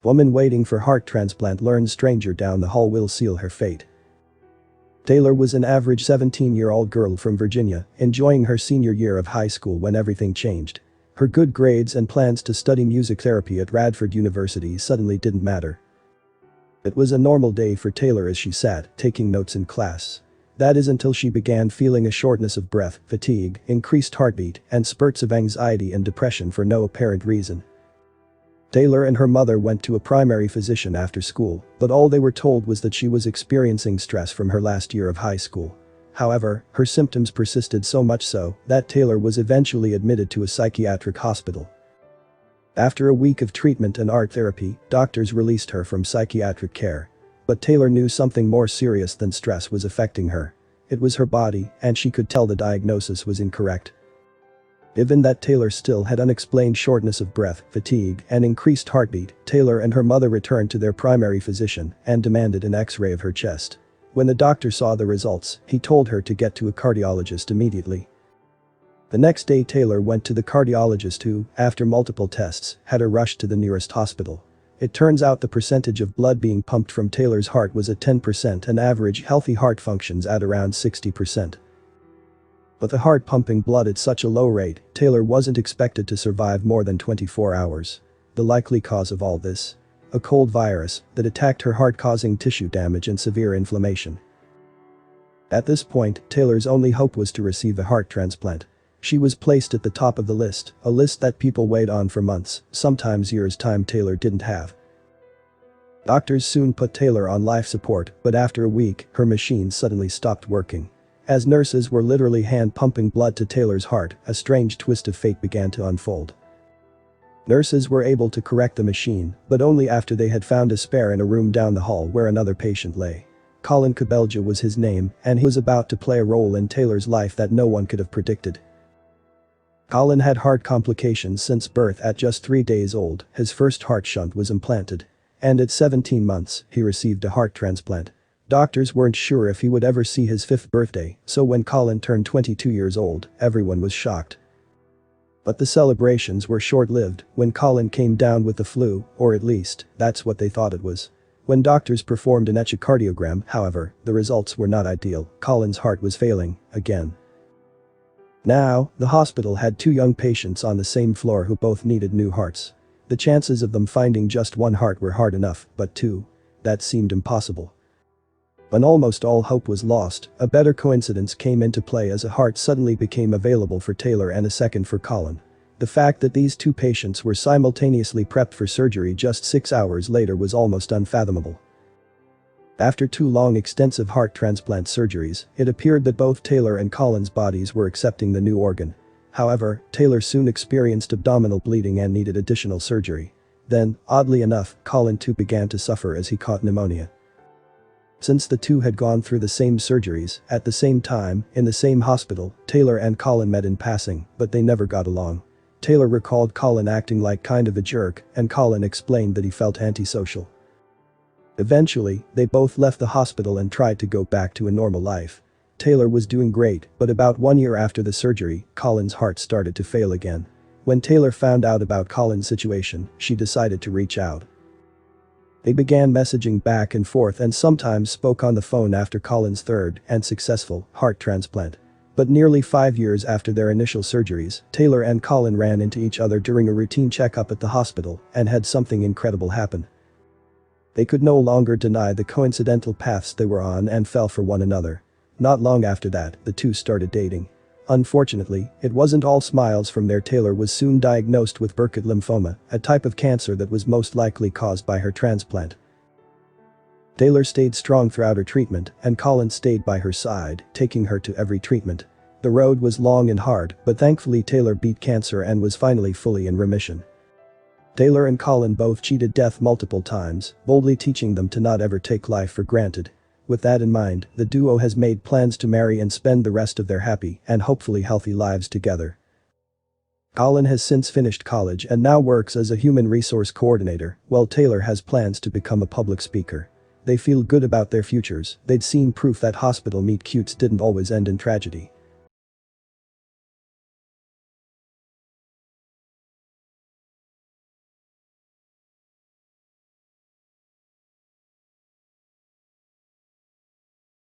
Woman waiting for heart transplant learns stranger down the hall will seal her fate. Taylor was an average 17-year-old girl from Virginia, enjoying her senior year of high school when everything changed. Her good grades and plans to study music therapy at Radford University suddenly didn't matter. It was a normal day for Taylor as she sat, taking notes in class. That is until she began feeling a shortness of breath, fatigue, increased heartbeat, and spurts of anxiety and depression for no apparent reason. Taylor and her mother went to a primary physician after school, but all they were told was that she was experiencing stress from her last year of high school. However, her symptoms persisted so much so that Taylor was eventually admitted to a psychiatric hospital. After a week of treatment and art therapy, doctors released her from psychiatric care. But Taylor knew something more serious than stress was affecting her. It was her body, and she could tell the diagnosis was incorrect. Given that Taylor still had unexplained shortness of breath, fatigue, and increased heartbeat, Taylor and her mother returned to their primary physician and demanded an X-ray of her chest. When the doctor saw the results, he told her to get to a cardiologist immediately. The next day Taylor went to the cardiologist who, after multiple tests, had her rushed to the nearest hospital. It turns out the percentage of blood being pumped from Taylor's heart was at 10% and average healthy heart functions at around 60%. But the heart pumping blood at such a low rate, Taylor wasn't expected to survive more than 24 hours. The likely cause of all this? A cold virus that attacked her heart, causing tissue damage and severe inflammation. At this point, Taylor's only hope was to receive a heart transplant. She was placed at the top of the list, a list that people wait on for months, sometimes years, time Taylor didn't have. Doctors soon put Taylor on life support, but after a week, her machine suddenly stopped working. As nurses were literally hand-pumping blood to Taylor's heart, a strange twist of fate began to unfold. Nurses were able to correct the machine, but only after they had found a spare in a room down the hall where another patient lay. Colin Cabelja was his name, and he was about to play a role in Taylor's life that no one could have predicted. Colin had heart complications since birth. At just 3 days old, his first heart shunt was implanted. And at 17 months, he received a heart transplant. Doctors weren't sure if he would ever see his 5th birthday, so when Colin turned 22 years old, everyone was shocked. But the celebrations were short-lived when Colin came down with the flu, or at least, that's what they thought it was. When doctors performed an echocardiogram, however, the results were not ideal. Colin's heart was failing, again. Now, the hospital had 2 young patients on the same floor who both needed new hearts. The chances of them finding just one heart were hard enough, but 2? That seemed impossible. When almost all hope was lost, a better coincidence came into play as a heart suddenly became available for Taylor and a second for Colin. The fact that these 2 patients were simultaneously prepped for surgery just 6 hours later was almost unfathomable. After 2 long extensive heart transplant surgeries, it appeared that both Taylor and Colin's bodies were accepting the new organ. However, Taylor soon experienced abdominal bleeding and needed additional surgery. Then, oddly enough, Colin too began to suffer as he caught pneumonia. Since the 2 had gone through the same surgeries, at the same time, in the same hospital, Taylor and Colin met in passing, but they never got along. Taylor recalled Colin acting like kind of a jerk, and Colin explained that he felt antisocial. Eventually, they both left the hospital and tried to go back to a normal life. Taylor was doing great, but about 1 year after the surgery, Colin's heart started to fail again. When Taylor found out about Colin's situation, she decided to reach out. They began messaging back and forth and sometimes spoke on the phone after Colin's 3rd and successful heart transplant. But nearly 5 years after their initial surgeries, Taylor and Colin ran into each other during a routine checkup at the hospital and had something incredible happen. They could no longer deny the coincidental paths they were on and fell for one another. Not long after that, the 2 started dating. Unfortunately, it wasn't all smiles from there. Taylor was soon diagnosed with Burkitt lymphoma, a type of cancer that was most likely caused by her transplant. Taylor stayed strong throughout her treatment, and Colin stayed by her side, taking her to every treatment. The road was long and hard, but thankfully Taylor beat cancer and was finally fully in remission. Taylor and Colin both cheated death multiple times, boldly teaching them to not ever take life for granted. With that in mind, the duo has made plans to marry and spend the rest of their happy and hopefully healthy lives together. Colin has since finished college and now works as a human resource coordinator, while Taylor has plans to become a public speaker. They feel good about their futures. They'd seen proof that hospital meet-cutes didn't always end in tragedy.